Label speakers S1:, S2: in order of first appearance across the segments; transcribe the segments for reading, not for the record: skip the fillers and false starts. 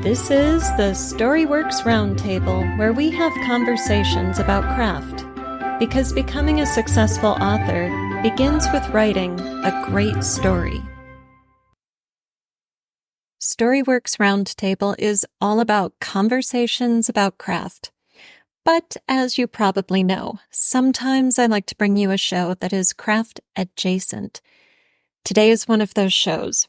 S1: This is the Storyworks Roundtable, where we have conversations about craft. Because becoming a successful author begins with writing a great story. Storyworks Roundtable is all about conversations about craft. But as you probably know, sometimes I like to bring you a show that is craft adjacent. Today is one of those shows,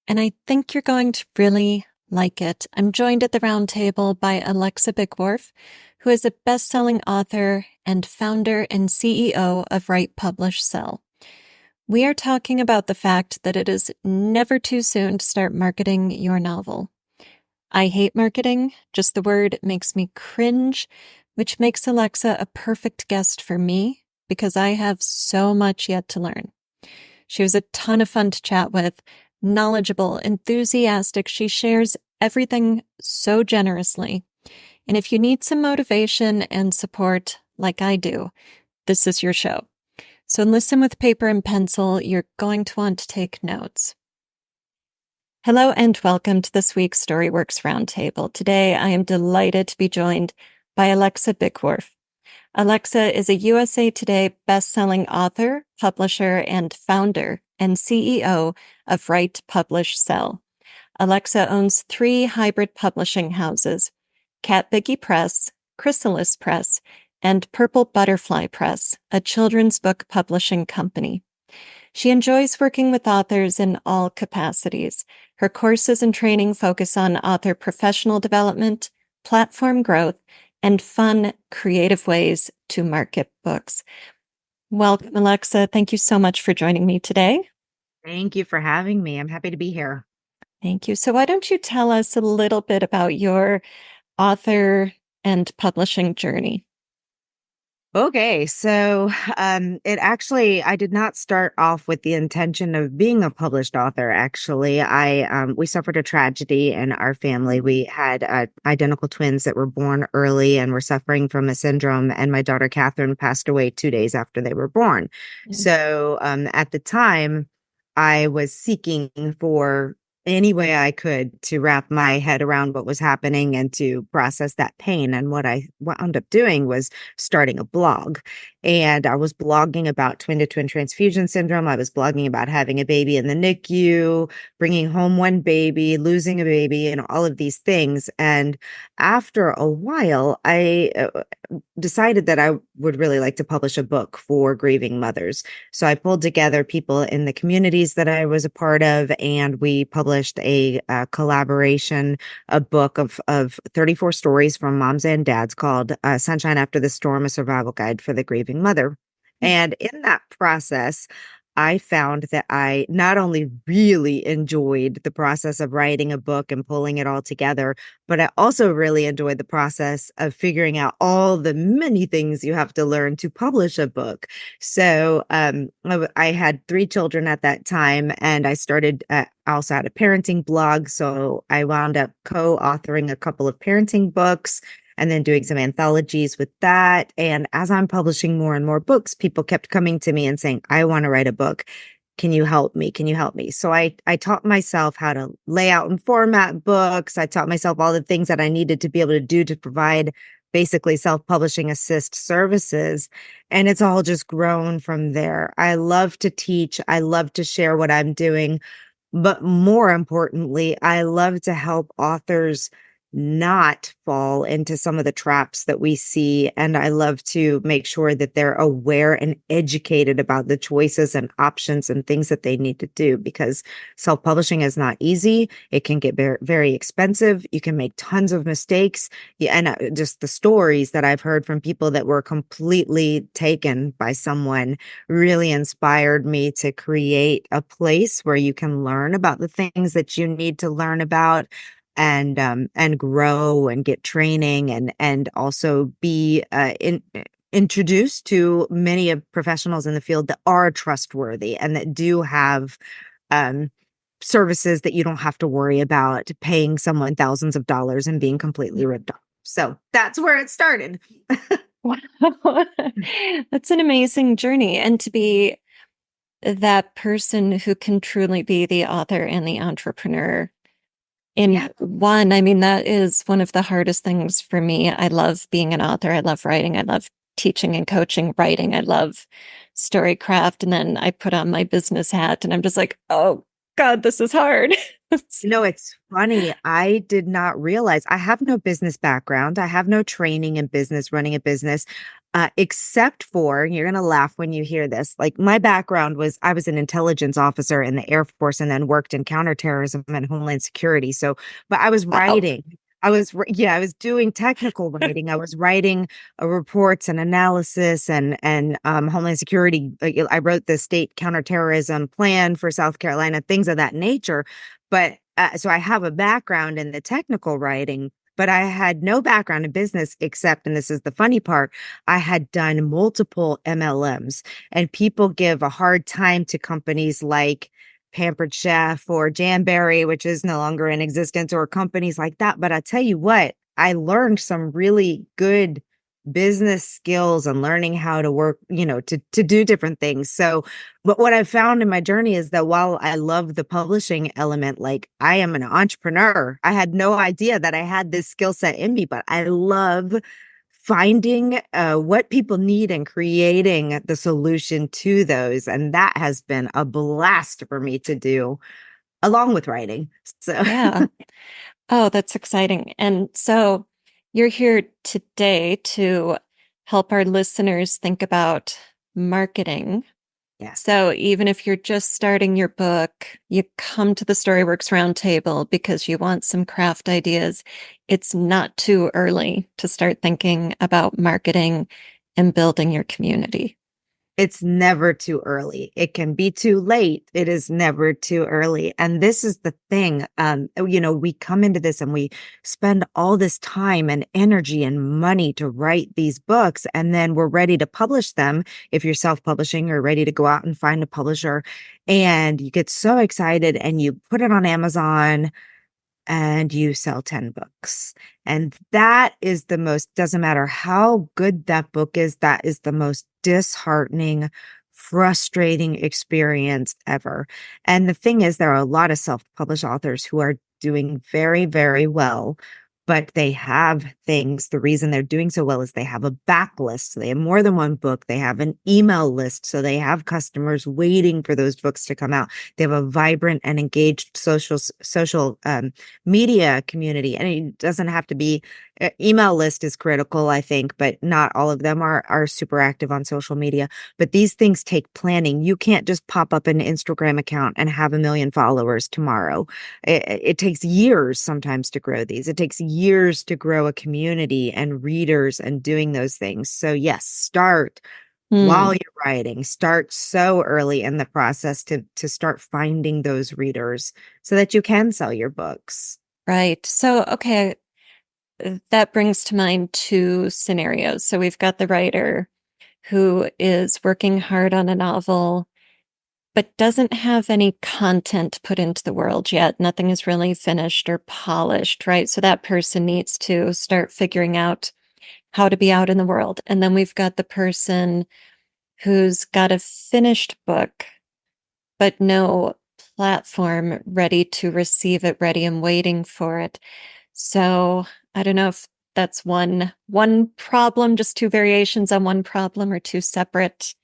S1: and I think you're going to really like it. I'm joined at the round table by Alexa Bigwarfe, who is a best-selling author and founder and CEO of Write, Publish, Sell. We are talking about the fact that it is never too soon to start marketing your novel. I hate marketing, just the word makes me cringe, which makes Alexa a perfect guest for me because I have so much yet to learn. She was a ton of fun to chat with, knowledgeable, enthusiastic. She shares everything so generously. And if you need some motivation and support like I do, this is your show. So listen with paper and pencil. You're going to want to take notes. Hello and welcome to this week's Storyworks Roundtable. Today I am delighted to be joined by Alexa Bigwarfe. Alexa is a USA Today best-selling author, publisher, and founder and CEO of Write, Publish, Sell. Alexa owns 3 hybrid publishing houses, Cat Biggie Press, Chrysalis Press, and Purple Butterfly Press, a children's book publishing company. She enjoys working with authors in all capacities. Her courses and training focus on author professional development, platform growth, and fun, creative ways to market books. Welcome, Alexa. Thank you so much for joining me today.
S2: Thank you for having me. I'm happy to be here.
S1: Thank you. So why don't you tell us a little bit about your author and publishing journey?
S2: Okay, so I did not start off with the intention of being a published author. Actually, we suffered a tragedy in our family. We had identical twins that were born early and were suffering from a syndrome, and my daughter Catherine passed away 2 days after they were born. So at the time, I was seeking for any way I could to wrap my head around what was happening and to process that pain. And what I wound up doing was starting a blog. And I was blogging about twin-to-twin transfusion syndrome. I was blogging about having a baby in the NICU, bringing home one baby, losing a baby, and all of these things. And after a while, I decided that I would really like to publish a book for grieving mothers. So I pulled together people in the communities that I was a part of, and we published a collaboration, a book of 34 stories from moms and dads called Sunshine After the Storm, a survival guide for the grieving mother. And in that process, I found that I not only really enjoyed the process of writing a book and pulling it all together, but I also really enjoyed the process of figuring out all the many things you have to learn to publish a book. So I had 3 children at that time, and I started, I also had a parenting blog. So I wound up co-authoring a couple of parenting books and then doing some anthologies with that. And as I'm publishing more and more books, people kept coming to me and saying, I want to write a book. Can you help me? Can you help me? So I taught myself how to lay out and format books. I taught myself all the things that I needed to be able to do to provide basically self-publishing assist services. And it's all just grown from there. I love to teach. I love to share what I'm doing. But more importantly, I love to help authors not fall into some of the traps that we see. And I love to make sure that they're aware and educated about the choices and options and things that they need to do, because self-publishing is not easy. It can get very, very expensive. You can make tons of mistakes. Yeah, and just the stories that I've heard from people that were completely taken by someone really inspired me to create a place where you can learn about the things that you need to learn about, and grow and get training and also be introduced to many of professionals in the field that are trustworthy and that do have services that you don't have to worry about paying someone thousands of dollars and being completely ripped off. So that's where it started.
S1: Wow. That's an amazing journey. And to be that person who can truly be the author and the entrepreneur in
S2: Yeah.
S1: one. I mean, that is one of the hardest things for me. I love being an author. I love writing. I love teaching and coaching writing. I love storycraft. And then I put on my business hat and I'm just like, oh God, this is hard.
S2: It's funny. I did not realize I have no business background. I have no training in business, running a business, except for, you're going to laugh when you hear this. Like my background was I was an intelligence officer in the Air Force and then worked in counterterrorism and Homeland Security. So, but I was
S1: Wow.
S2: writing. Yeah, I was doing technical writing. I was writing reports and analysis and Homeland Security. I wrote the state counterterrorism plan for South Carolina, things of that nature. But so I have a background in the technical writing, but I had no background in business except, and this is the funny part, I had done multiple MLMs, and people give a hard time to companies like Pampered Chef or Jamberry, which is no longer in existence, or companies like that. But I tell you what, I learned some really good business skills and learning how to work, to do different things. So, but what I found in my journey is that while I love the publishing element, like I am an entrepreneur, I had no idea that I had this skill set in me, but I love finding what people need and creating the solution to those. And that has been a blast for me to do along with writing. So,
S1: Yeah. Oh, that's exciting. And so you're here today to help our listeners think about marketing.
S2: yes.
S1: So even if you're just starting your book, you come to the Storyworks Roundtable because you want some craft ideas. It's not too early to start thinking about marketing and building your community.
S2: It's never too early. It can be too late. It is never too early. And this is the thing. We come into this and we spend all this time and energy and money to write these books. And then we're ready to publish them. If you're self-publishing, or ready to go out and find a publisher, and you get so excited and you put it on Amazon and you sell 10 books. And that is the most, doesn't matter how good that book is, that is the most disheartening, frustrating experience ever. And the thing is, there are a lot of self-published authors who are doing very, very well, but they have things. The reason they're doing so well is they have a backlist. So they have more than one book. They have an email list. So they have customers waiting for those books to come out. They have a vibrant and engaged social media community. And it doesn't have to be, email list is critical, I think, but not all of them are super active on social media. But these things take planning. You can't just pop up an Instagram account and have 1 million followers tomorrow. It takes years sometimes to grow these. It takes years to grow a community and readers and doing those things. So yes, start while
S1: Hmm,
S2: you're writing. Start so early in the process to start finding those readers so that you can sell your books.
S1: right. So, okay, that brings to mind two scenarios. So we've got the writer who is working hard on a novel, but doesn't have any content put into the world yet. Nothing is really finished or polished, right? So that person needs to start figuring out how to be out in the world. And then we've got the person who's got a finished book, but no platform ready to receive it, ready and waiting for it. So I don't know if that's one problem, just two variations on one problem or two separate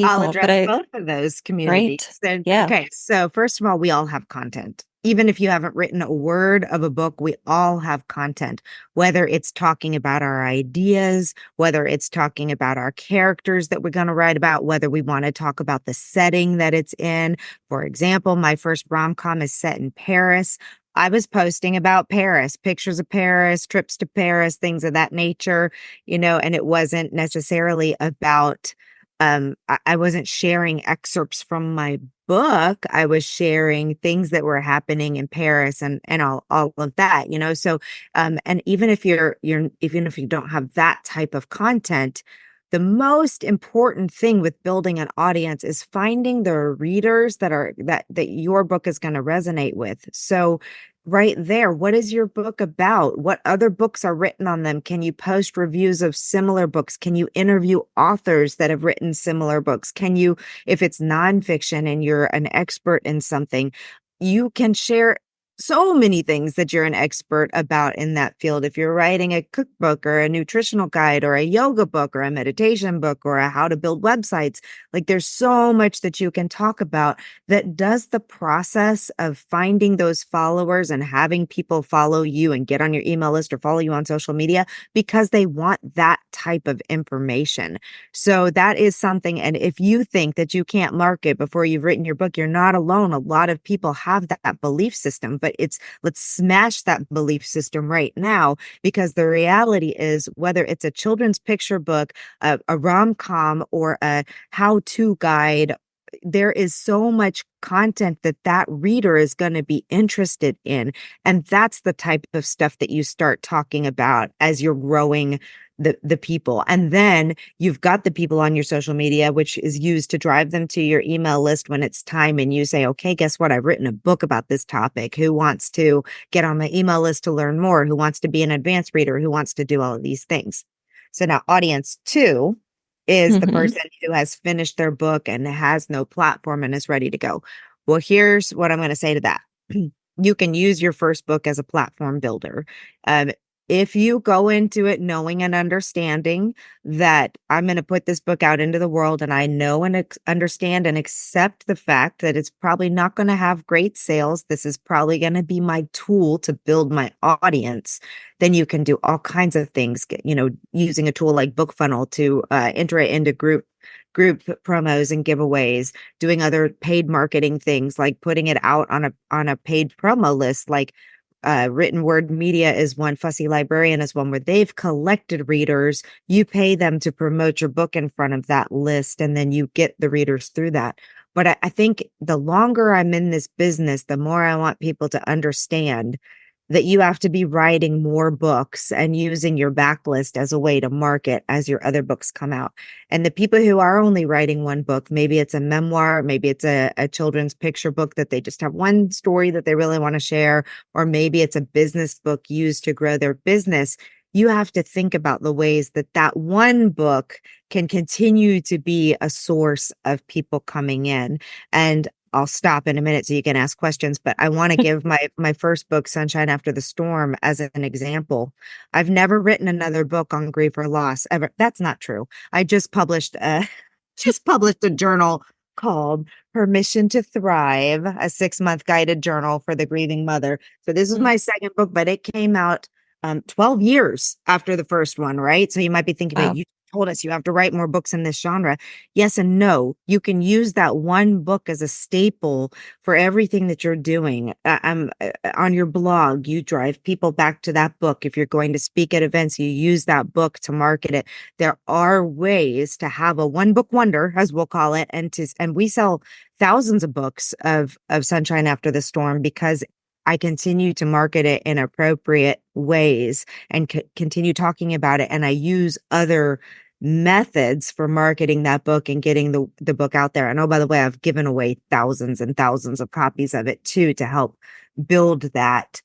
S2: I'll
S1: people. But
S2: address
S1: I,
S2: both of those communities.
S1: right?
S2: And
S1: Yeah.
S2: okay, so first of all, we all have content. Even if you haven't written a word of a book, we all have content, whether it's talking about our ideas, whether it's talking about our characters that we're going to write about, whether we want to talk about the setting that it's in. For example, my first rom-com is set in Paris. I was posting about Paris, pictures of Paris, trips to Paris, things of that nature, and it wasn't necessarily about I wasn't sharing excerpts from my book. I was sharing things that were happening in Paris and all of that, So and even if you don't have that type of content, the most important thing with building an audience is finding the readers that your book is going to resonate with. So right there, what is your book about? What other books are written on them? Can you post reviews of similar books? Can you interview authors that have written similar books? Can you, if it's nonfiction and you're an expert in something, you can share so many things that you're an expert about in that field. If you're writing a cookbook or a nutritional guide or a yoga book or a meditation book or a how to build websites, like there's so much that you can talk about that does the process of finding those followers and having people follow you and get on your email list or follow you on social media because they want that type of information. So that is something. And if you think that you can't market before you've written your book, you're not alone. A lot of people have that belief system, but it's let's smash that belief system right now, because the reality is whether it's a children's picture book, a rom-com, or a how-to guide, there is so much content that that reader is going to be interested in. And that's the type of stuff that you start talking about as you're growing the people. And then you've got the people on your social media, which is used to drive them to your email list when it's time. And you say, okay, guess what? I've written a book about this topic. Who wants to get on my email list to learn more? Who wants to be an advanced reader? Who wants to do all of these things? So now audience two is the
S1: Mm-hmm.
S2: person who has finished their book and has no platform and is ready to go. Well, here's what I'm going to say to that. You can use your first book as a platform builder. Um, if you go into it knowing and understanding that I'm going to put this book out into the world, and I know and understand and accept the fact that it's probably not going to have great sales, this is probably going to be my tool to build my audience, then you can do all kinds of things, using a tool like BookFunnel to enter it into group promos and giveaways, doing other paid marketing things like putting it out on a paid promo list, like Written Word Media is one, Fussy Librarian is one, where they've collected readers. You pay them to promote your book in front of that list, and then you get the readers through that. But I think the longer I'm in this business, the more I want people to understand that you have to be writing more books and using your backlist as a way to market as your other books come out. And the people who are only writing one book, maybe it's a memoir, maybe it's a children's picture book that they just have one story that they really want to share, or maybe it's a business book used to grow their business. You have to think about the ways that that one book can continue to be a source of people coming in. And I'll stop in a minute so you can ask questions, but I want to give my first book, Sunshine After the Storm, as an example. I've never written another book on grief or loss ever. That's not true. I just published a journal called Permission to Thrive, a 6-month guided journal for the grieving mother. So this is my second book, but it came out 12 years after the first one, right? So you might be thinking, but
S1: Wow.
S2: you told us you have to write more books in this genre. Yes and no. You can use that one book as a staple for everything that you're doing. On your blog, you drive people back to that book. If you're going to speak at events, you use that book to market it. There are ways to have a one book wonder, as we'll call it, and we sell thousands of books of Sunshine After the Storm because I continue to market it in appropriate ways and continue talking about it. And I use other methods for marketing that book and getting the book out there. And oh, by the way, I've given away thousands and thousands of copies of it too, to help build that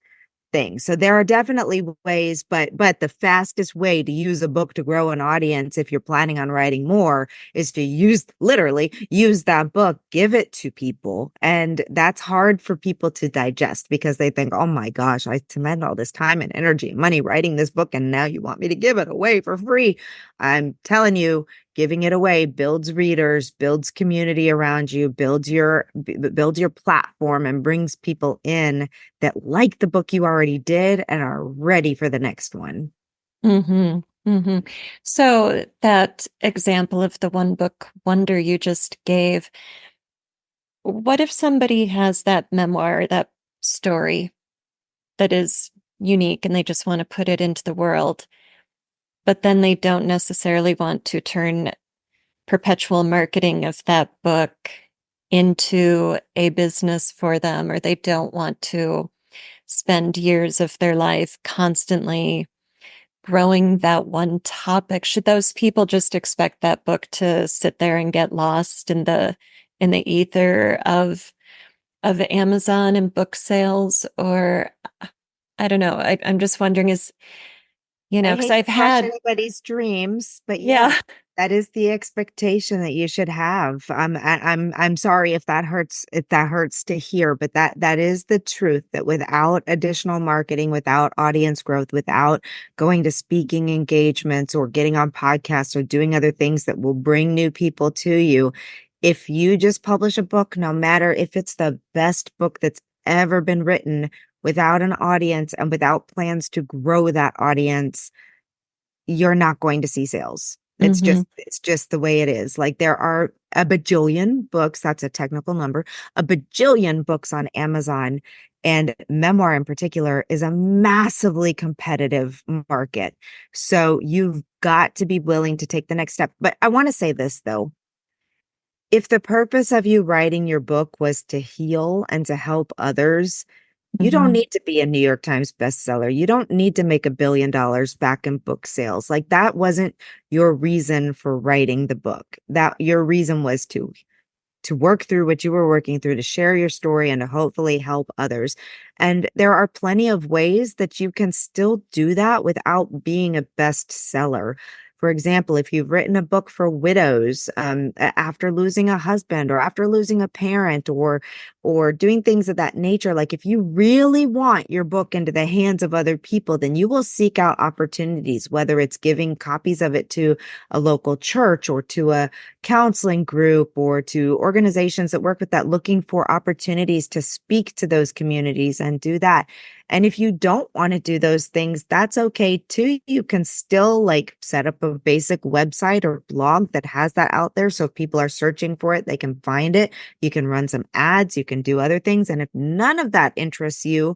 S2: thing. So there are definitely ways, but the fastest way to use a book to grow an audience, if you're planning on writing more, is to literally use that book, give it to people. And that's hard for people to digest because they think, oh my gosh, I spent all this time and energy and money writing this book, and now you want me to give it away for free. I'm telling you, giving it away builds readers, builds community around you, builds your platform, and brings people in that like the book you already did and are ready for the next one.
S1: Mm-hmm. Mm-hmm. So that example of the one book wonder you just gave, what if somebody has that memoir, that story that is unique and they just want to put it into the world, but then they don't necessarily want to turn perpetual marketing of that book into a business for them, or they don't want to spend years of their life constantly growing that one topic? Should those people just expect that book to sit there and get lost in the ether of Amazon and book sales? Or I don't know. I'm just wondering, is,
S2: I
S1: because
S2: hate
S1: I've
S2: to crush
S1: had,
S2: anybody's dreams, but
S1: yeah,
S2: yeah. That is the expectation that you should have. I'm sorry if that hurts to hear, but that is the truth, that without additional marketing, without audience growth, without going to speaking engagements or getting on podcasts or doing other things that will bring new people to you, if you just publish a book, no matter if it's the best book that's ever been written, without an audience and without plans to grow that audience, you're not going to see sales.
S1: Hmm.
S2: It's just the way it is. Like there are a bajillion books, that's a technical number, a bajillion books on Amazon, and memoir in particular is a massively competitive market. So you've got to be willing to take the next step. But I want to say this though. If the purpose of you writing your book was to heal and to help others, you don't
S1: Hmm.
S2: need to be a New York Times bestseller. You don't need to make $1 billion back in book sales. Like that wasn't your reason for writing the book. That your reason was to work through what you were working through, to share your story and to hopefully help others. And there are plenty of ways that you can still do that without being a bestseller. For example, if you've written a book for widows after losing a husband or after losing a parent or doing things of that nature, like if you really want your book into the hands of other people, then you will seek out opportunities, whether it's giving copies of it to a local church or to a counseling group or to organizations that work with that, looking for opportunities to speak to those communities and do that. And if you don't want to do those things, that's okay too. You can still like set up a basic website or blog that has that out there. So if people are searching for it, they can find it. You can run some ads, you can do other things. And if none of that interests you,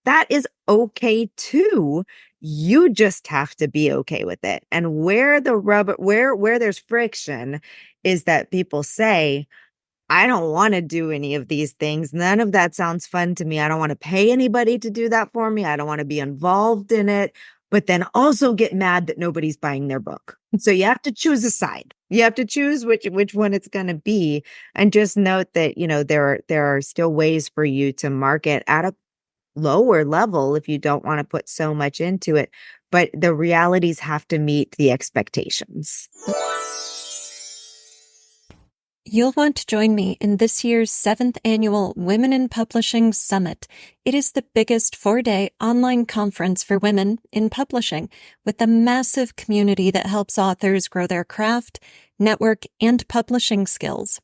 S2: that is okay too. You just have to be okay with it. And where the rubber, where there's friction is that people say, I don't want to do any of these things. None of that sounds fun to me. I don't want to pay anybody to do that for me. I don't want to be involved in it, but then also get mad that nobody's buying their book. So you have to choose a side. You have to choose which one it's going to be, and just note that, there are still ways for you to market at a lower level if you don't want to put so much into it, but the realities have to meet the expectations.
S1: You'll want to join me in this year's 7th annual Women in Publishing Summit. It is the biggest 4-day online conference for women in publishing, with a massive community that helps authors grow their craft, network, and publishing skills.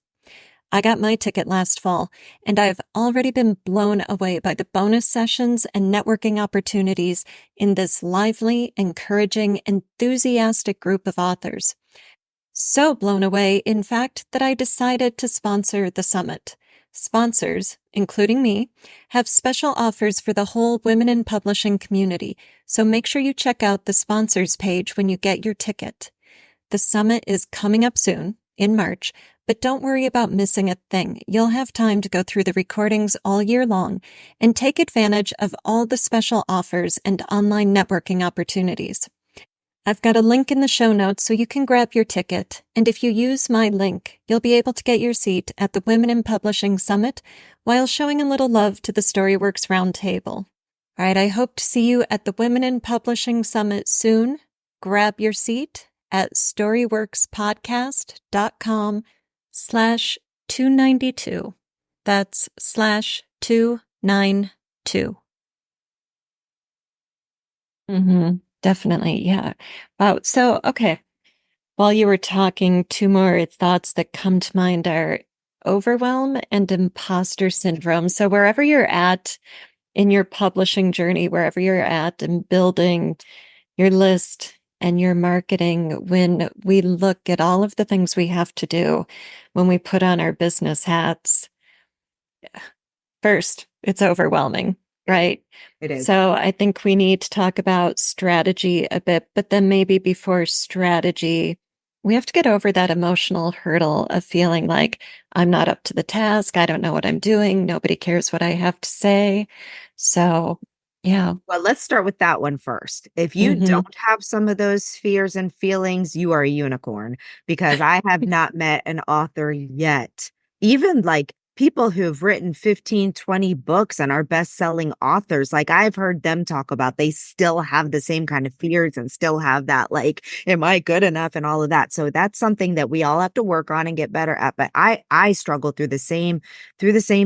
S1: I got my ticket last fall, and I've already been blown away by the bonus sessions and networking opportunities in this lively, encouraging, enthusiastic group of authors. So blown away, in fact, that I decided to sponsor the summit. Sponsors, including me, have special offers for the whole women in publishing community, so make sure you check out the sponsors page when you get your ticket. The summit is coming up soon, in March, but don't worry about missing a thing. You'll have time to go through the recordings all year long and take advantage of all the special offers and online networking opportunities. I've got a link in the show notes so you can grab your ticket, and if you use my link, you'll be able to get your seat at the Women in Publishing Summit while showing a little love to the StoryWorks Roundtable. All right, I hope to see you at the Women in Publishing Summit soon. Grab your seat at storyworkspodcast.com/292. That's /292. Definitely. Yeah. Wow. So, okay. While you were talking, two more thoughts that come to mind are overwhelm and imposter syndrome. So wherever you're at in your publishing journey, wherever you're at in building your list and your marketing, when we look at all of the things we have to do, when we put on our business hats, first, it's overwhelming, right?
S2: It is.
S1: So I think we need to talk about strategy a bit, but then maybe before strategy, we have to get over that emotional hurdle of feeling like I'm not up to the task. I don't know what I'm doing. Nobody cares what I have to say. So, yeah.
S2: Well, let's start with that one first. If you
S1: Hmm.
S2: don't have some of those fears and feelings, you are a unicorn, because I have not met an author yet, even like people who've written 15, 20 books and are best-selling authors, like I've heard them talk about, they still have the same kind of fears and still have that, like, am I good enough and all of that. So that's something that we all have to work on and get better at. But I struggle through the same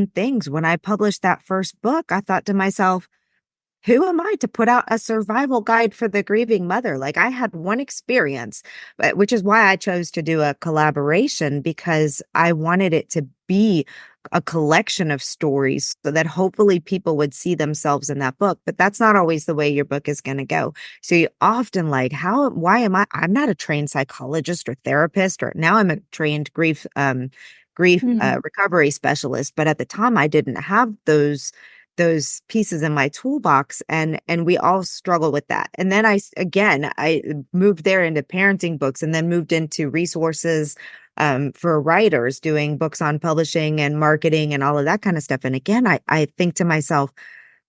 S2: things. When I published that first book, I thought to myself, who am I to put out a survival guide for the grieving mother? Like I had one experience, but which is why I chose to do a collaboration because I wanted it to be a collection of stories so that hopefully people would see themselves in that book. But that's not always the way your book is going to go. So you often like, why am I'm not a trained psychologist or therapist, or now I'm a trained grief recovery specialist. But at the time I didn't have those pieces in my toolbox, and we all struggle with that. And then I moved there into parenting books, and then moved into resources for writers, doing books on publishing and marketing and all of that kind of stuff. And again, I think to myself,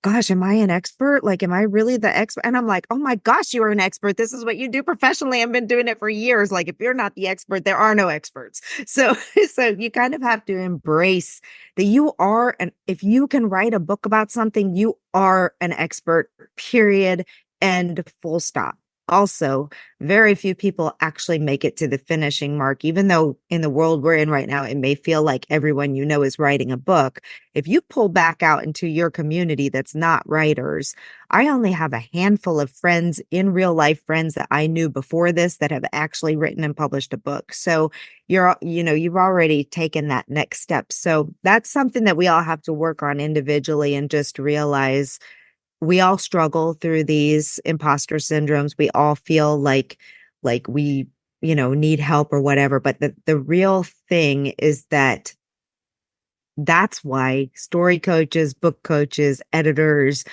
S2: gosh, am I an expert? Like, am I really the expert? And I'm like, oh my gosh, you are an expert. This is what you do professionally. I've been doing it for years. Like, if you're not the expert, there are no experts. So, so you kind of have to embrace that you are, and if you can write a book about something, you are an expert, period, and full stop. Also, very few people actually make it to the finishing mark, even though in the world we're in right now, it may feel like everyone you know is writing a book. If you pull back out into your community that's not writers, I only have a handful of friends, in real life friends that I knew before this, that have actually written and published a book. So you've already taken that next step. So that's something that we all have to work on individually, and just realize we all struggle through these imposter syndromes. We all feel like we, need help or whatever. But the real thing is that that's why story coaches, book coaches, editors,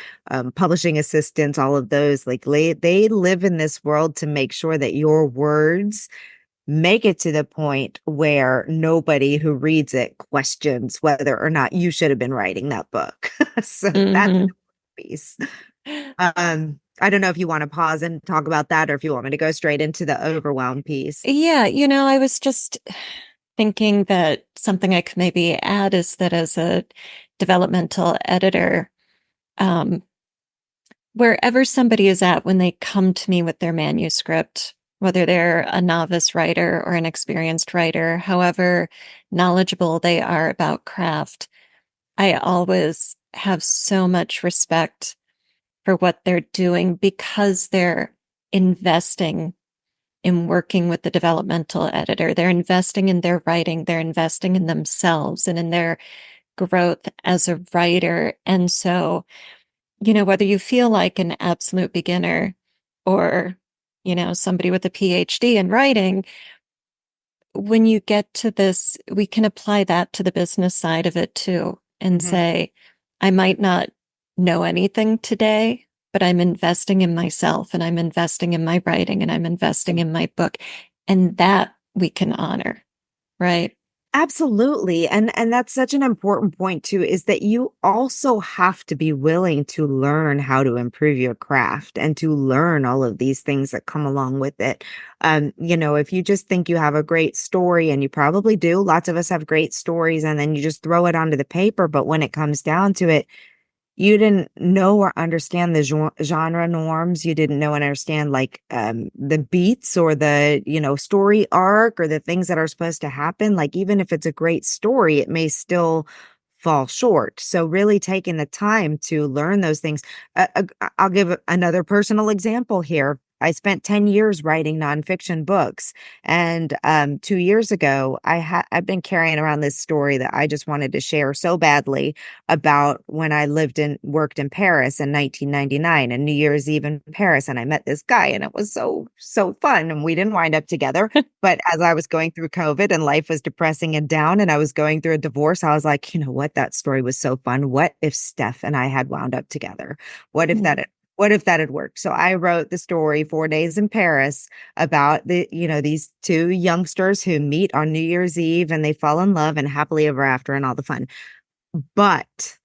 S2: publishing assistants, all of those, like they live in this world to make sure that your words make it to the point where nobody who reads it questions whether or not you should have been writing that book. So that's
S1: Hmm.
S2: the piece. I don't know if you want to pause and talk about that, or if you want me to go straight into the overwhelm piece.
S1: Yeah, I was just thinking that something I could maybe add is that as a developmental editor, um, wherever somebody is at when they come to me with their manuscript, whether they're a novice writer or an experienced writer, however knowledgeable they are about craft, I always have so much respect for what they're doing because they're investing in working with the developmental editor. They're investing in their writing, they're investing in themselves and in their growth as a writer. And so, whether you feel like an absolute beginner or, somebody with a PhD in writing, when you get to this, we can apply that to the business side of it too and
S2: Mhm.
S1: say, I might not know anything today, but I'm investing in myself and I'm investing in my writing and I'm investing in my book. And that we can honor, right?
S2: Absolutely. And that's such an important point too, is that you also have to be willing to learn how to improve your craft and to learn all of these things that come along with it. If you just think you have a great story, and you probably do, lots of us have great stories, and then you just throw it onto the paper, but when it comes down to it, you didn't know or understand the genre norms. You didn't know and understand like the beats or the, story arc or the things that are supposed to happen. Like even if it's a great story, it may still fall short. So really taking the time to learn those things. I'll give another personal example here. I spent 10 years writing nonfiction books. And 2 years ago, I've been carrying around this story that I just wanted to share so badly, about when I worked in Paris in 1999, and New Year's Eve in Paris. And I met this guy, and it was so, so fun. And we didn't wind up together. But as I was going through COVID and life was depressing and down, and I was going through a divorce, I was like, you know what? That story was so fun. What if Steph and I had wound up together? What if that
S1: Mm.
S2: had what if that had worked? So I wrote the story, 4 Days in Paris, about these two youngsters who meet on New Year's Eve, and they fall in love and happily ever after and all the fun. But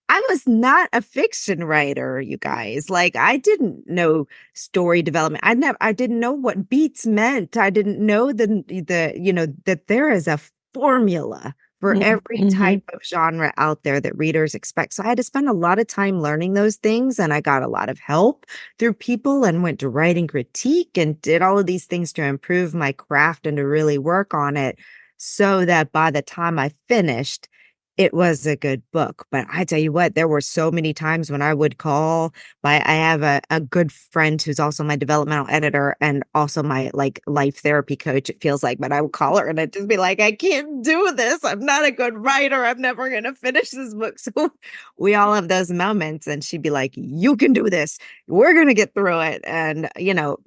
S2: I was not a fiction writer, you guys. Like I didn't know story development. I didn't know what beats meant. I didn't know that there is a formula for every
S1: Mm-hmm.
S2: type of genre out there that readers expect. So I had to spend a lot of time learning those things, and I got a lot of help through people and went to writing critique and did all of these things to improve my craft and to really work on it so that by the time I finished, it was a good book. But I tell you what, there were so many times when I would call I have a good friend who's also my developmental editor and also my like life therapy coach, it feels like, but I would call her and I'd just be like, I can't do this. I'm not a good writer. I'm never going to finish this book. So we all have those moments. And she'd be like, you can do this. We're going to get through it. And,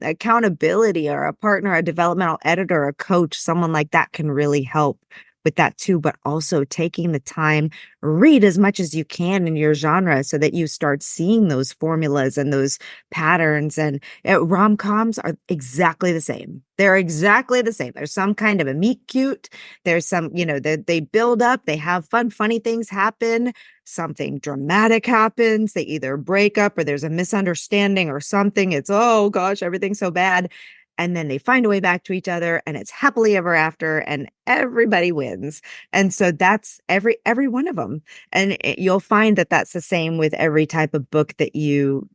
S2: accountability or a partner, a developmental editor, a coach, someone like that can really help with that too, but also taking the time, read as much as you can in your genre so that you start seeing those formulas and those patterns. And rom-coms are exactly the same. They're exactly the same. There's some kind of a meet cute. There's some, they build up, they have fun, funny things happen. Something dramatic happens. They either break up or there's a misunderstanding or something. It's, oh gosh, everything's so bad. And then they find a way back to each other and it's happily ever after and everybody wins. And so that's every one of them. And you'll find that that's the same with every type of book that you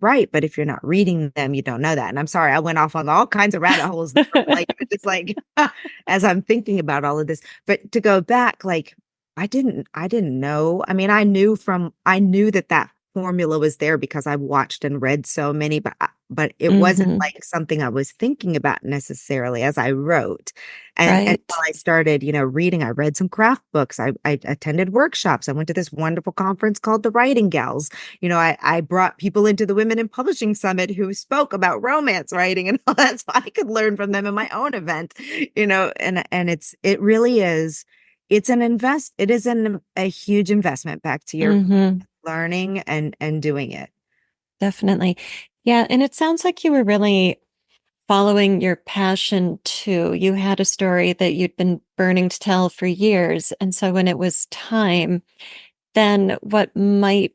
S2: write. But if you're not reading them, you don't know that. And I'm sorry, I went off on all kinds of rabbit holes there, just like as I'm thinking about all of this. But to go back, like I didn't know. I mean, I knew that formula was there because I watched and read so many, but it wasn't
S1: Mm-hmm.
S2: like something I was thinking about necessarily as I wrote. And
S1: Right.
S2: while I started, reading, I read some craft books. I attended workshops. I went to this wonderful conference called the Writing Gals. I brought people into the Women in Publishing Summit who spoke about romance writing and all that, so I could learn from them in my own event. And it really is. It is a huge investment back to your
S1: Mm-hmm.
S2: learning and doing it.
S1: Definitely. Yeah. And it sounds like you were really following your passion too. You had a story that you'd been burning to tell for years. And so when it was time, then what might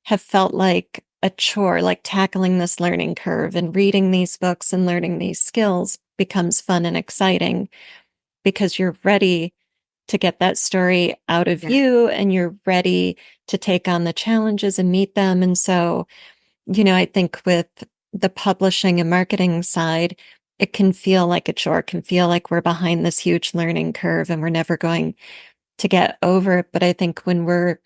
S1: have felt like a chore, like tackling this learning curve and reading these books and learning these skills, becomes fun and exciting because you're ready to get that story out of
S2: Yeah.
S1: you and you're ready to take on the challenges and meet them. And so, I think with the publishing and marketing side, it can feel like a chore, it can feel like we're behind this huge learning curve and we're never going to get over it. But I think when we're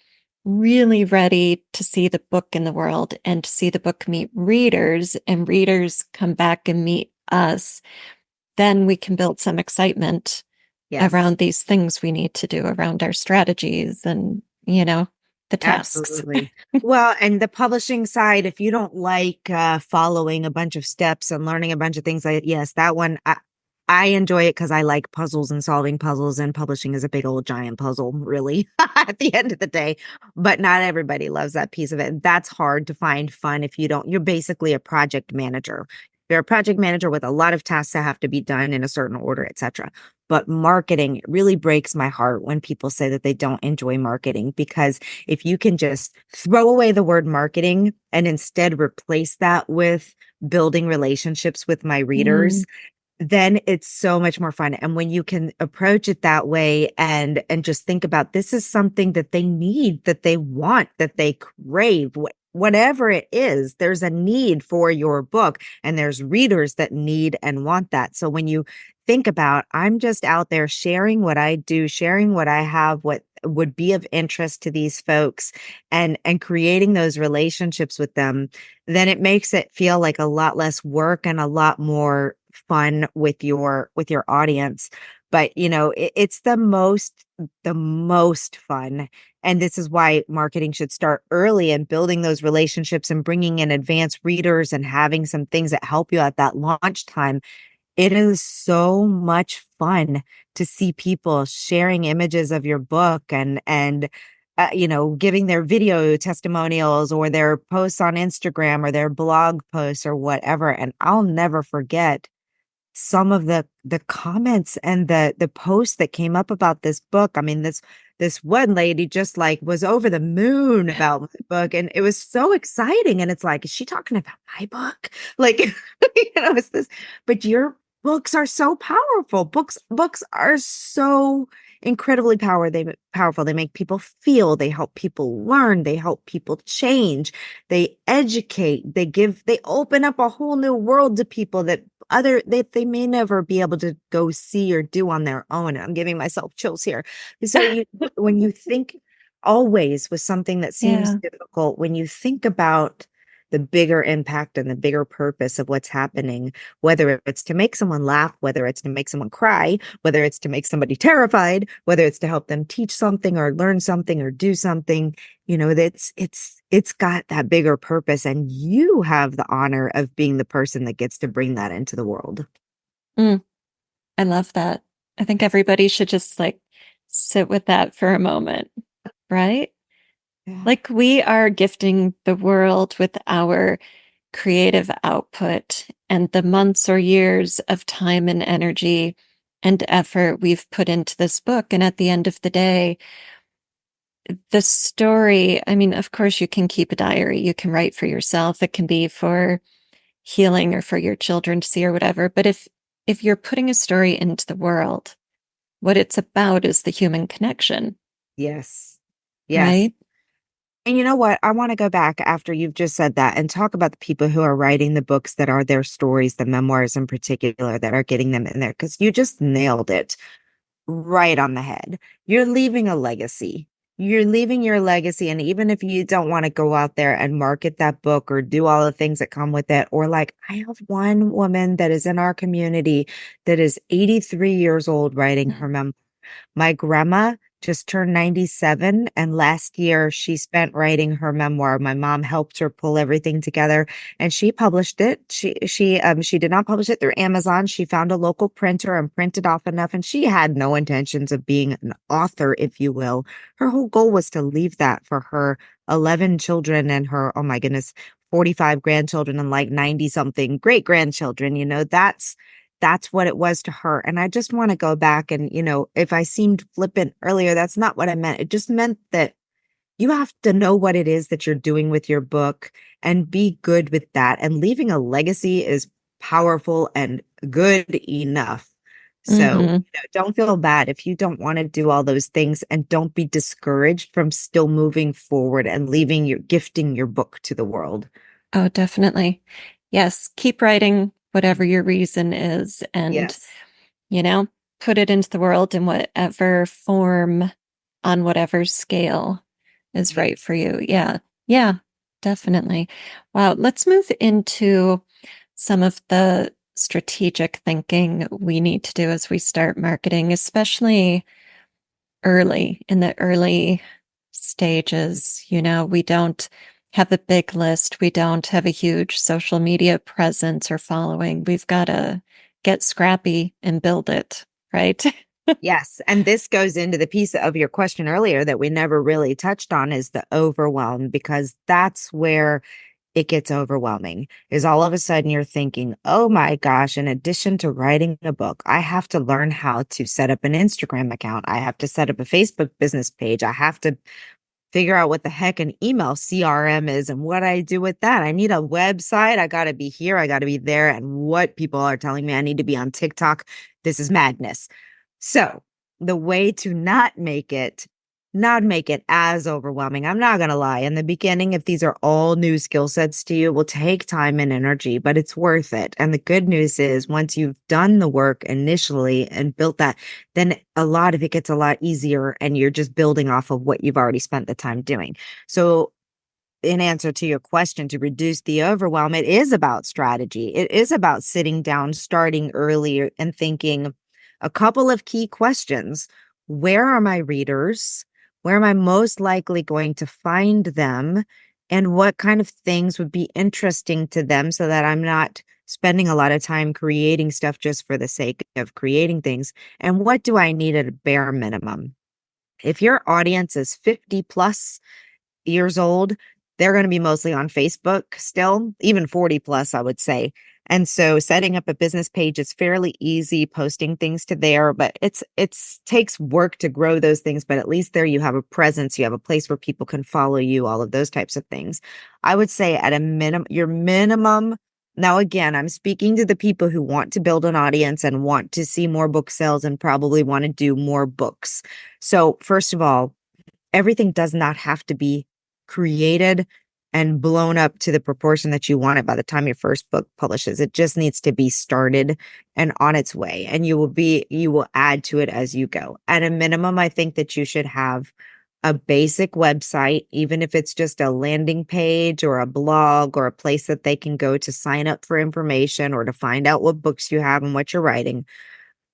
S1: really ready to see the book in the world and to see the book meet readers and readers come back and meet us, then we can build some excitement
S2: Yes.
S1: around these things we need to do around our strategies and, the tasks.
S2: Absolutely. Well, and the publishing side, if you don't like following a bunch of steps and learning a bunch of things, yes, that one, I enjoy it because I like puzzles and solving puzzles, and publishing is a big old giant puzzle, really, at the end of the day. But not everybody loves that piece of it. That's hard to find fun if you're basically a project manager. You're a project manager with a lot of tasks that have to be done in a certain order, etc. But marketing, it really breaks my heart when people say that they don't enjoy marketing, because if you can just throw away the word marketing and instead replace that with building relationships with my
S1: Mm,
S2: readers, then it's so much more fun. And when you can approach it that way and just think about, this is something that they need, that they want, that they crave, whatever it is, there's a need for your book and there's readers that need and want that. So when you think about, I'm just out there sharing what I do, sharing what I have, what would be of interest to these folks, and creating those relationships with them, then it makes it feel like a lot less work and a lot more fun with your audience. But it's the most fun. And this is why marketing should start early and building those relationships and bringing in advanced readers and having some things that help you at that launch time. It is so much fun to see people sharing images of your book and giving their video testimonials or their posts on Instagram or their blog posts or whatever. And I'll never forget some of the comments and the posts that came up about this book. I mean, this one lady just like was over the moon about my book, and it was so exciting. And it's like, is she talking about my book? Like, it's this, but your books are so powerful. Books are so incredibly powerful. They make people feel, they help people learn, they help people change, they educate, they open up a whole new world to people that they may never be able to go see or do on their own. I'm giving myself chills here. So when you think always with something that seems
S1: Yeah.
S2: difficult, when you think about the bigger impact and the bigger purpose of what's happening, whether it's to make someone laugh, whether it's to make someone cry, whether it's to make somebody terrified, whether it's to help them teach something or learn something or do something, it's got that bigger purpose, and you have the honor of being the person that gets to bring that into the world.
S1: Mm, I love that. I think everybody should just like sit with that for a moment, right?
S2: Yeah.
S1: Like we are gifting the world with our creative output and the months or years of time and energy and effort we've put into this book. And at the end of the day, the story, I mean, of course, you can keep a diary, you can write for yourself. It can be for healing or for your children to see or whatever. But if you're putting a story into the world, what it's about is the human connection,
S2: Yes. Yes.
S1: right?
S2: And you know what? I want to go back after you've just said that and talk about the people who are writing the books that are their stories, the memoirs in particular, that are getting them in there, because you just nailed it right on the head. You're leaving a legacy. You're leaving your legacy. And even if you don't want to go out there and market that book or do all the things that come with it, or like I have one woman that is in our community that is 83 years old writing her memoir. My grandma just turned 97, and last year she spent writing her memoir. My mom helped her pull everything together, and she published it. She did not publish it through Amazon. She found a local printer and printed off enough, and she had no intentions of being an author, if you will. Her whole goal was to leave that for her 11 children and her, oh my goodness, 45 grandchildren and like 90 something great grandchildren. That's what it was to her. And I just want to go back and, if I seemed flippant earlier, that's not what I meant. It just meant that you have to know what it is that you're doing with your book and be good with that. And leaving a legacy is powerful and good enough. So,
S1: Hmm.
S2: don't feel bad if you don't want to do all those things, and don't be discouraged from still moving forward and gifting your book to the world.
S1: Oh, definitely. Yes, keep writing whatever your reason is and,
S2: Yes.
S1: you know, put it into the world in whatever form, on whatever scale is
S2: Yeah.
S1: right for you. Yeah. Yeah, definitely. Wow. Let's move into some of the strategic thinking we need to do as we start marketing, especially early in the early stages. We don't have a big list. We don't have a huge social media presence or following. We've got to get scrappy and build it, right?
S2: Yes. And this goes into the piece of your question earlier that we never really touched on, is the overwhelm, because that's where it gets overwhelming. Is all of a sudden you're thinking, oh my gosh, in addition to writing a book, I have to learn how to set up an Instagram account. I have to set up a Facebook business page. I have to figure out what the heck an email CRM is and what I do with that. I need a website. I got to be here. I got to be there. And what people are telling me I need to be on TikTok. This is madness. So the way to not make it as overwhelming. I'm not going to lie. In the beginning, if these are all new skill sets to you, it will take time and energy, but it's worth it. And the good news is once you've done the work initially and built that, then a lot of it gets a lot easier, and you're just building off of what you've already spent the time doing. So in answer to your question, to reduce the overwhelm, it is about strategy. It is about sitting down, starting early, and thinking a couple of key questions. Where are my readers? Where am I most likely going to find them? And what kind of things would be interesting to them, so that I'm not spending a lot of time creating stuff just for the sake of creating things? And what do I need at a bare minimum? If your audience is 50 plus years old, they're going to be mostly on Facebook still, even 40 plus, I would say. And so setting up a business page is fairly easy, posting things to there, but it's takes work to grow those things, but at least there you have a presence, you have a place where people can follow you, all of those types of things. I would say at a minimum, your minimum Now, again, I'm speaking to the people who want to build an audience and want to see more book sales and probably want to do more books. So, first of all, everything does not have to be created and blown up to the proportion that you want it by the time your first book publishes. It just needs to be started and on its way. And you will add to it as you go. At a minimum, I think that you should have a basic website, even if it's just a landing page or a blog or a place that they can go to sign up for information or to find out what books you have and what you're writing.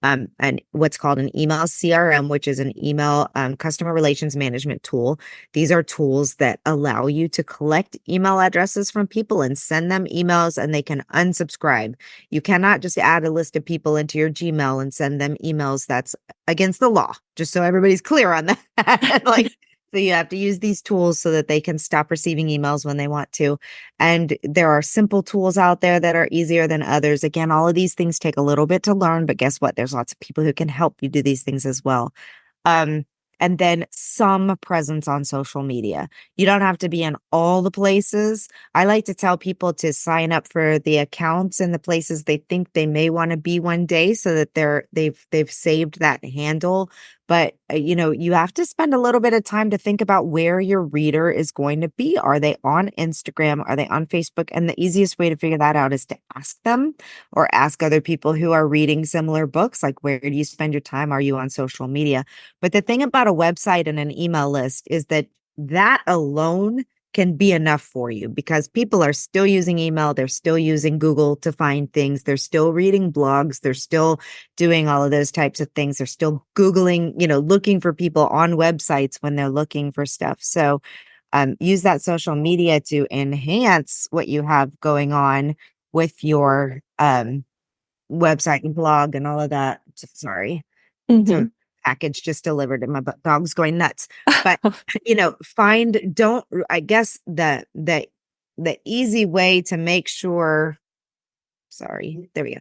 S2: And what's called an email CRM, which is an email customer relations management tool. These are tools that allow you to collect email addresses from people and send them emails, and they can unsubscribe. You cannot just add a list of people into your Gmail and send them emails. That's against the law, just so everybody's clear on that. Like, so you have to use these tools so that they can stop receiving emails when they want to. And there are simple tools out there that are easier than others. Again, all of these things take a little bit to learn, but guess what? There's lots of people who can help you do these things as well. Um, and then some presence on social media. You don't have to be in all the places. I like to tell people to sign up for the accounts in the places they think they may want to be one day so that they've saved that handle. But you have to spend a little bit of time to think about where your reader is going to be. Are they on Instagram? Are they on Facebook? And the easiest way to figure that out is to ask them or ask other people who are reading similar books. Like, where do you spend your time? Are you on social media? But the thing about a website and an email list is that alone can be enough for you, because people are still using email. They're still using Google to find things. They're still reading blogs. They're still doing all of those types of things. They're still Googling, looking for people on websites when they're looking for stuff. So use that social media to enhance what you have going on with your website and blog and all of that. Sorry.
S1: Mm-hmm.
S2: So package just delivered and my dog's going nuts. But I guess the easy way to make sure, sorry, there we go.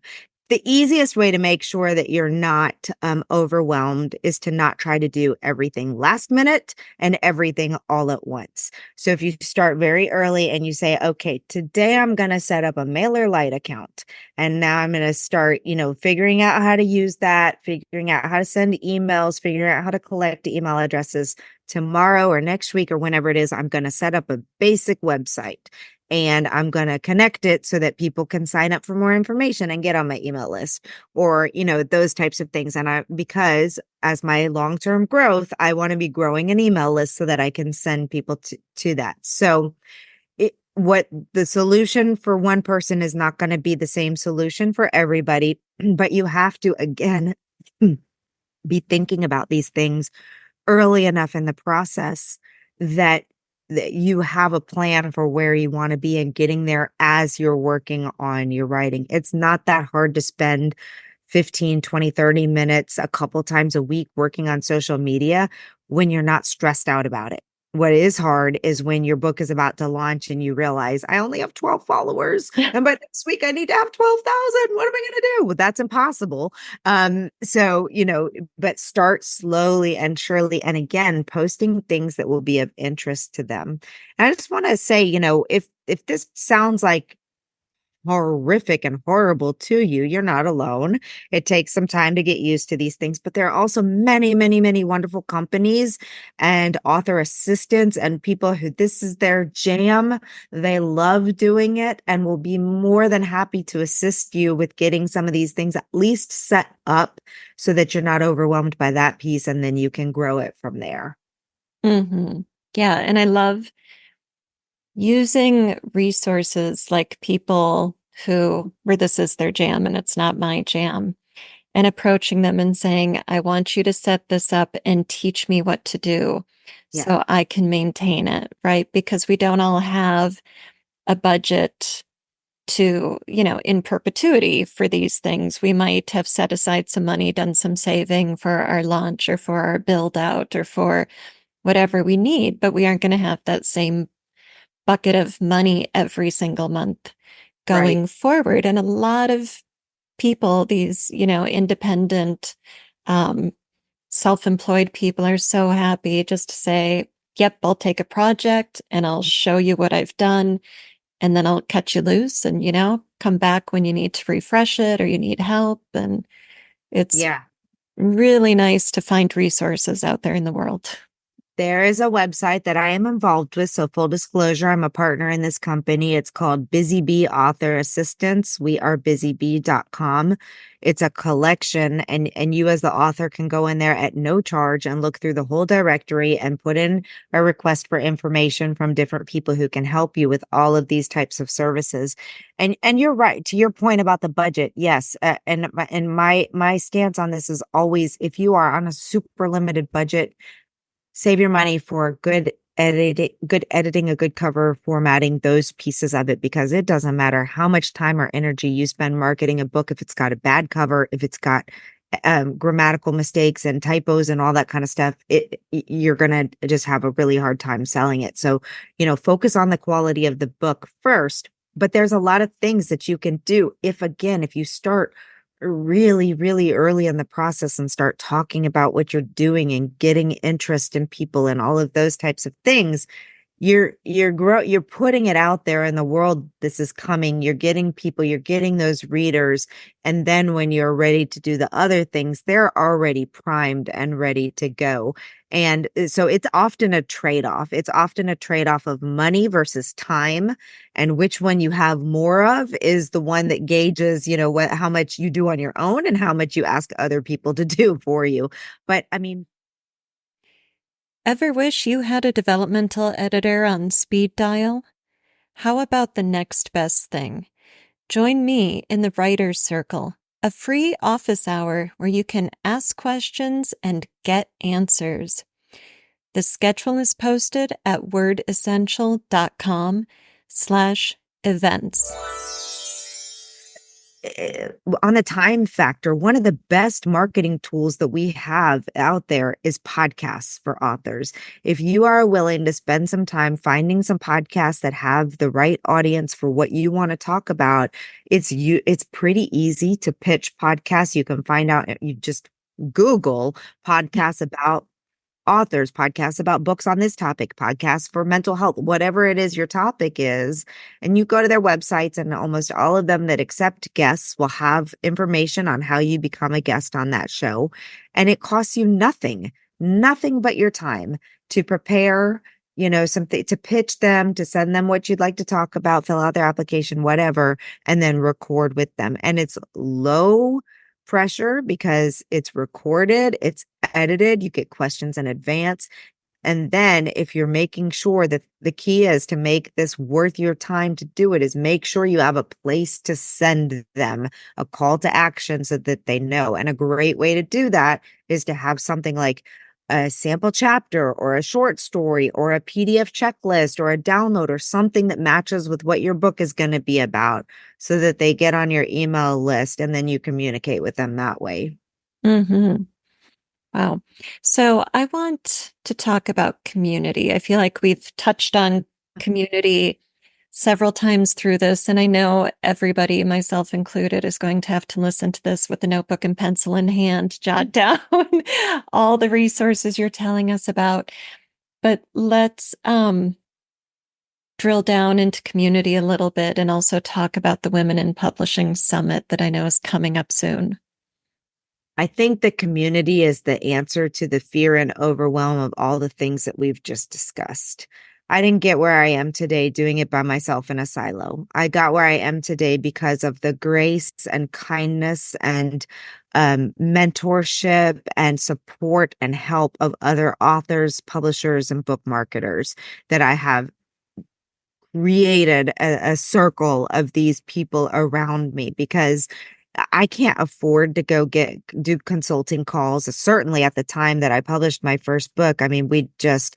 S2: The easiest way to make sure that you're not overwhelmed is to not try to do everything last minute and everything all at once. So if you start very early and you say, okay, today I'm going to set up a MailerLite account, and now I'm going to start, figuring out how to use that, figuring out how to send emails, figuring out how to collect email addresses. Tomorrow or next week or whenever it is, I'm going to set up a basic website. And I'm going to connect it so that people can sign up for more information and get on my email list, or, those types of things. And because as my long-term growth, I want to be growing an email list so that I can send people to that. So what the solution for one person is not going to be the same solution for everybody, but you have to, again, be thinking about these things early enough in the process that you have a plan for where you want to be and getting there as you're working on your writing. It's not that hard to spend 15, 20, 30 minutes a couple times a week working on social media when you're not stressed out about it. What is hard is when your book is about to launch and you realize I only have 12 followers, and by next week I need to have 12,000. What am I going to do? Well, that's impossible. So, but start slowly and surely. And again, posting things that will be of interest to them. And I just want to say, if this sounds like horrific and horrible to you, you're not alone. It takes some time to get used to these things, but there are also many, many, many wonderful companies and author assistants and people who this is their jam. They love doing it and will be more than happy to assist you with getting some of these things at least set up so that you're not overwhelmed by that piece, and then you can grow it from there.
S1: Mm-hmm. Yeah. And I love using resources like people where this is their jam and it's not my jam, and approaching them and saying, I want you to set this up and teach me what to do
S2: Yeah,
S1: so I can maintain it, right? Because we don't all have a budget to, in perpetuity for these things. We might have set aside some money, done some saving for our launch or for our build out or for whatever we need, but we aren't going to have that same bucket of money every single month
S2: right.
S1: going forward. And a lot of people, these, independent, um, self-employed people are so happy just to say, yep, I'll take a project and I'll show you what I've done. and then I'll cut you loose and, come back when you need to refresh it or you need help. And it's
S2: Yeah.
S1: really nice to find resources out there in the world.
S2: There is a website that I am involved with. So, full disclosure, I'm a partner in this company. It's called Busy Bee Author Assistance. We are busybee.com. It's a collection, and you, as the author, can go in there at no charge and look through the whole directory and put in a request for information from different people who can help you with all of these types of services. And you're right, to your point about the budget. Yes. And my stance on this is always, if you are on a super limited budget, save your money for good editing, a good cover, formatting, those pieces of it, because it doesn't matter how much time or energy you spend marketing a book. If it's got a bad cover, if it's got grammatical mistakes and typos and all that kind of stuff, you're going to just have a really hard time selling it. So, focus on the quality of the book first, but there's a lot of things that you can do. If you start really, really early in the process and start talking about what you're doing and getting interest in people and all of those types of things, you're putting it out there in the world. This is coming. You're getting people, you're getting those readers. And then when you're ready to do the other things, they're already primed and ready to go. And so it's often a trade-off. It's often a trade-off of money versus time. And which one you have more of is the one that gauges, how much you do on your own and how much you ask other people to do for you. But I mean,
S1: Ever wish you had a developmental editor on speed dial? How about the next best thing? Join me in the Writer's Circle, a free office hour where you can ask questions and get answers. The schedule is posted at wordessential.com/events.
S2: On a time factor, one of the best marketing tools that we have out there is podcasts for authors. If you are willing to spend some time finding some podcasts that have the right audience for what you want to talk about, it's pretty easy to pitch podcasts. You can find out, you just Google podcasts about authors, podcasts about books on this topic, podcasts for mental health, whatever it is your topic is. And you go to their websites, and almost all of them that accept guests will have information on how you become a guest on that show. And it costs you nothing but your time to prepare, something to pitch them, to send them what you'd like to talk about, fill out their application, whatever, and then record with them. And it's low pressure because it's recorded, it's edited, you get questions in advance. And then if you're making sure that the key is to make this worth your time to do it, is make sure you have a place to send them a call to action so that they know. And a great way to do that is to have something like a sample chapter or a short story or a PDF checklist or a download or something that matches with what your book is going to be about, so that they get on your email list and then you communicate with them that way.
S1: Mm-hmm. Wow. So I want to talk about community. I feel like we've touched on community several times through this, and I know everybody, myself included, is going to have to listen to this with a notebook and pencil in hand, jot down all the resources you're telling us about. But let's drill down into community a little bit and also talk about the Women in Publishing Summit that I know is coming up soon.
S2: I think the community is the answer to the fear and overwhelm of all the things that we've just discussed. I didn't get where I am today doing it by myself in a silo. I got where I am today because of the grace and kindness and mentorship and support and help of other authors, publishers, and book marketers, that I have created a circle of these people around me, because I can't afford to do consulting calls. Certainly at the time that I published my first book, I mean, we just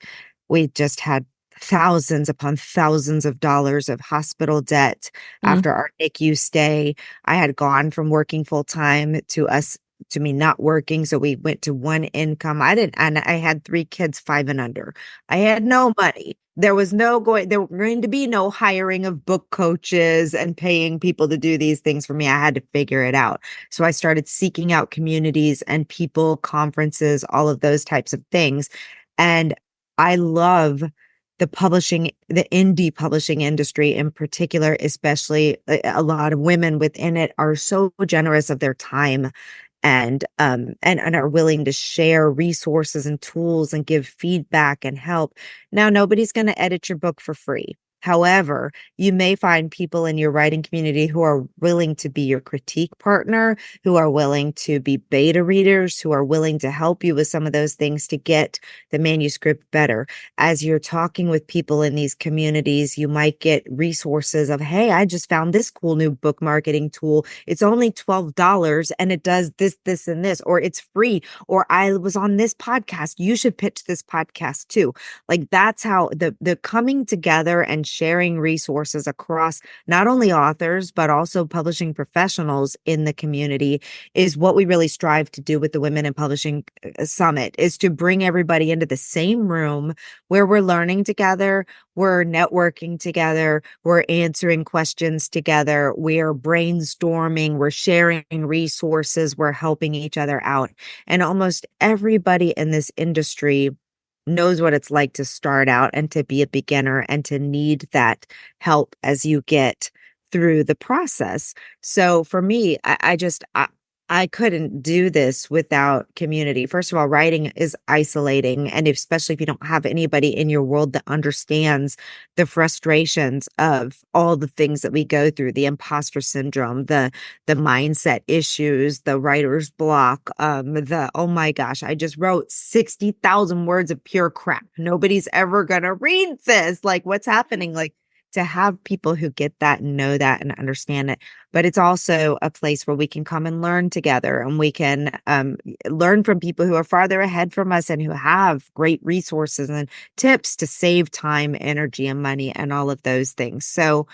S2: had thousands upon thousands of dollars of hospital debt
S1: Mm.
S2: after our NICU stay. I had gone from working full time to me not working. So we went to one income. And I had 3 kids, 5 and under. I had no money. There were going to be no hiring of book coaches and paying people to do these things for me. I had to figure it out. So I started seeking out communities and people, conferences, all of those types of things. And I love the indie publishing industry in particular, especially a lot of women within it are so generous of their time and are willing to share resources and tools and give feedback and help. Now, nobody's going to edit your book for free. However, you may find people in your writing community who are willing to be your critique partner, who are willing to be beta readers, who are willing to help you with some of those things to get the manuscript better. As you're talking with people in these communities, you might get resources of, hey, I just found this cool new book marketing tool. It's only $12 and it does this, this, and this, or it's free, or I was on this podcast. You should pitch this podcast too. Like that's how the coming together and sharing resources across not only authors, but also publishing professionals in the community is what we really strive to do with the Women in Publishing Summit, is to bring everybody into the same room where we're learning together, we're networking together, we're answering questions together, we're brainstorming, we're sharing resources, we're helping each other out. And almost everybody in this industry knows what it's like to start out and to be a beginner and to need that help as you get through the process. So for me, I couldn't do this without community. First of all, writing is isolating. And especially if you don't have anybody in your world that understands the frustrations of all the things that we go through, the imposter syndrome, the mindset issues, the writer's block, oh my gosh, I just wrote 60,000 words of pure crap. Nobody's ever going to read this. Like what's happening? Like to have people who get that and know that and understand it. But it's also a place where we can come and learn together, and we can learn from people who are farther ahead from us and who have great resources and tips to save time, energy, and money and all of those things. So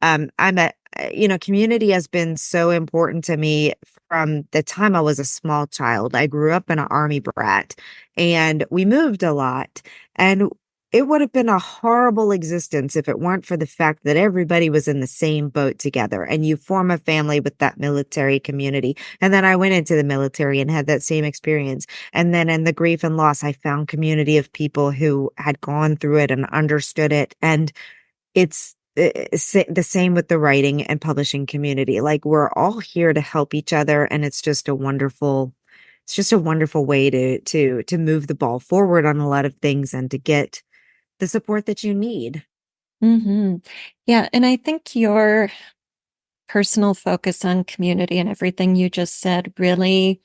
S2: community has been so important to me from the time I was a small child. I grew up in an army brat and we moved a lot, and it would have been a horrible existence if it weren't for the fact that everybody was in the same boat together and you form a family with that military community. And then I went into the military and had that same experience. And then in the grief and loss, I found community of people who had gone through it and understood it. And it's the same with the writing and publishing community. Like we're all here to help each other. And it's just a wonderful way to move the ball forward on a lot of things and to get the support that you need.
S1: Mm-hmm. Yeah. And I think your personal focus on community and everything you just said really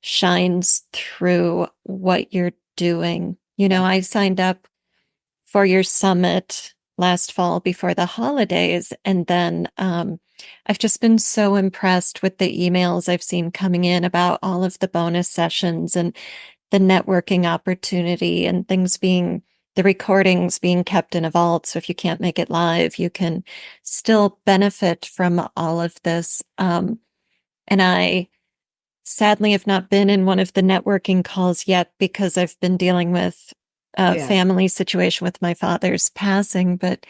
S1: shines through what you're doing. You know,
S2: Yeah.
S1: I signed up for your summit last fall before the holidays, and then I've just been so impressed with the emails I've seen coming in about all of the bonus sessions and the networking opportunity and the recordings being kept in a vault. So if you can't make it live, you can still benefit from all of this. And I sadly have not been in one of the networking calls yet because I've been dealing with a
S2: Yeah.
S1: family situation with my father's passing. But,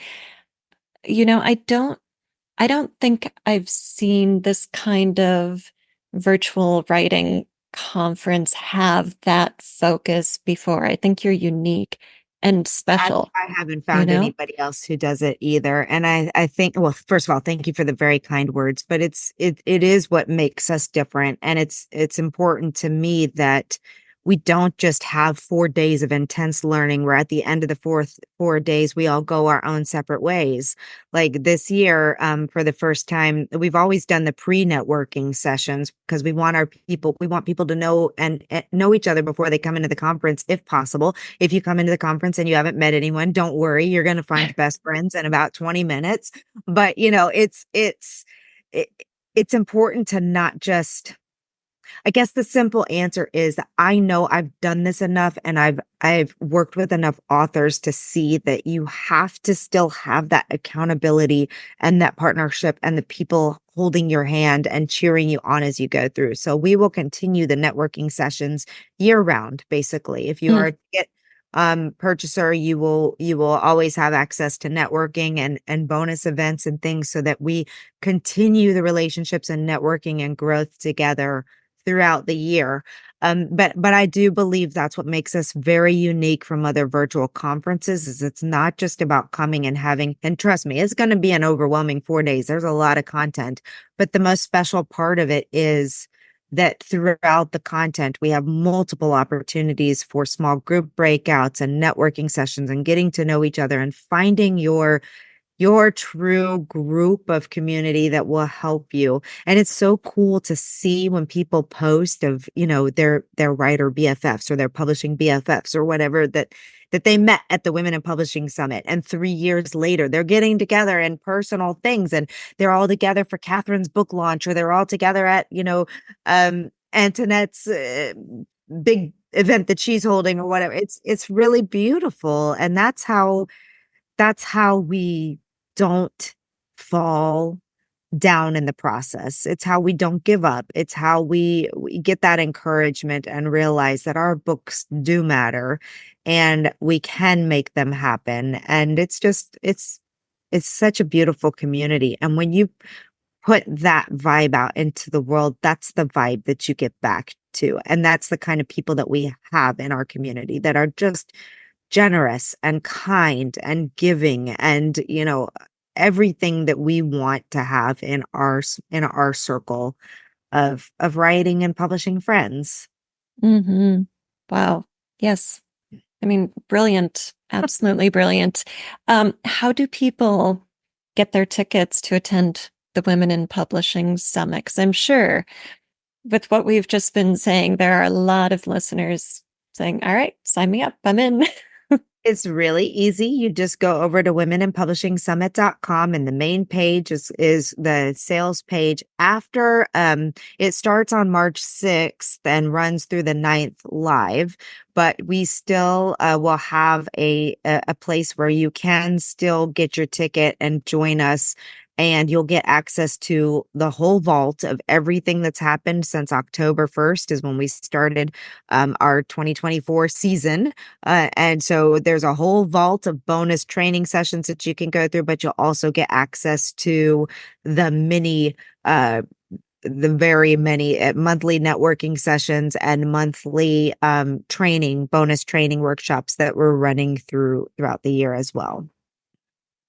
S1: I don't think I've seen this kind of virtual writing conference have that focus before. I think you're unique and special,
S2: I haven't
S1: you
S2: found
S1: know?
S2: anybody else who does it either. And I think, well, first of all, thank you for the very kind words, but it is what makes us different. And it's important to me that we don't just have 4 days of intense learning where at the end of the 4 days, we all go our own separate ways. Like this year, for the first time, we've always done the pre-networking sessions because we want people to know and know each other before they come into the conference, if possible. If you come into the conference and you haven't met anyone, don't worry, you're going to find best friends in about 20 minutes. But it, it's important to not just, I guess the simple answer is that I know I've done this enough and I've worked with enough authors to see that you have to still have that accountability and that partnership and the people holding your hand and cheering you on as you go through. So we will continue the networking sessions year round, basically. If you are a ticket purchaser, you will always have access to networking and bonus events and things so that we continue the relationships and networking and growth together throughout the year. But I do believe that's what makes us very unique from other virtual conferences is it's not just about coming and having, and trust me, it's going to be an overwhelming 4 days. There's a lot of content, but the most special part of it is that throughout the content, we have multiple opportunities for small group breakouts and networking sessions and getting to know each other and finding your true group of community that will help you. And it's so cool to see when people post of, their writer BFFs or their publishing BFFs or whatever that they met at the Women in Publishing Summit. And 3 years later, they're getting together in personal things and they're all together for Catherine's book launch, or they're all together at, Antoinette's big event that she's holding or whatever. It's really beautiful. And that's how we don't fall down in the process. It's how we don't give up. It's how we get that encouragement and realize that our books do matter and we can make them happen. And it's such a beautiful community. And when you put that vibe out into the world, that's the vibe that you get back to. And that's the kind of people that we have in our community that are just generous and kind and giving and everything that we want to have in our circle of writing and publishing friends.
S1: Mm-hmm. Wow. Yes. I mean, brilliant. Absolutely brilliant. How do people get their tickets to attend the Women in Publishing Summit? 'Cause I'm sure with what we've just been saying, there are a lot of listeners saying, all right, sign me up. I'm in.
S2: It's really easy. You just go over to womeninpublishingsummit.com and the main page is the sales page. After it starts on March 6th and runs through the 9th live, but we still will have a place where you can still get your ticket and join us. And you'll get access to the whole vault of everything that's happened since October 1st is when we started our 2024 season. And so there's a whole vault of bonus training sessions that you can go through, but you'll also get access to the very many monthly networking sessions and monthly bonus training workshops that we're running throughout the year as well.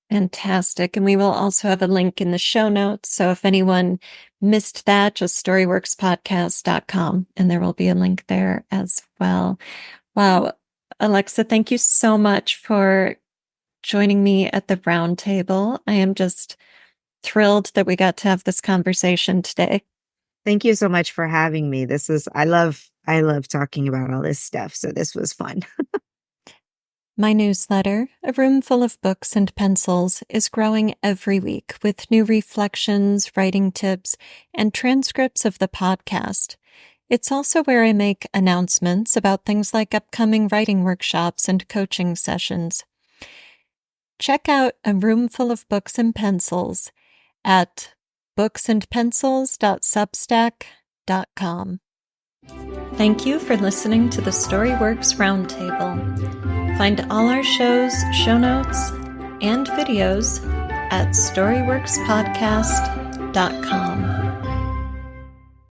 S1: Fantastic. And we will also have a link in the show notes. So if anyone missed that, just storyworkspodcast.com, and there will be a link there as well. Wow. Alexa, thank you so much for joining me at the round table. I am just thrilled that we got to have this conversation today.
S2: Thank you so much for having me. I love talking about all this stuff. So this was fun.
S1: My newsletter, A Room Full of Books and Pencils, is growing every week with new reflections, writing tips, and transcripts of the podcast. It's also where I make announcements about things like upcoming writing workshops and coaching sessions. Check out A Room Full of Books and Pencils at booksandpencils.substack.com. Thank you for listening to the Storyworks Roundtable. Find all our shows, show notes, and videos at storyworkspodcast.com.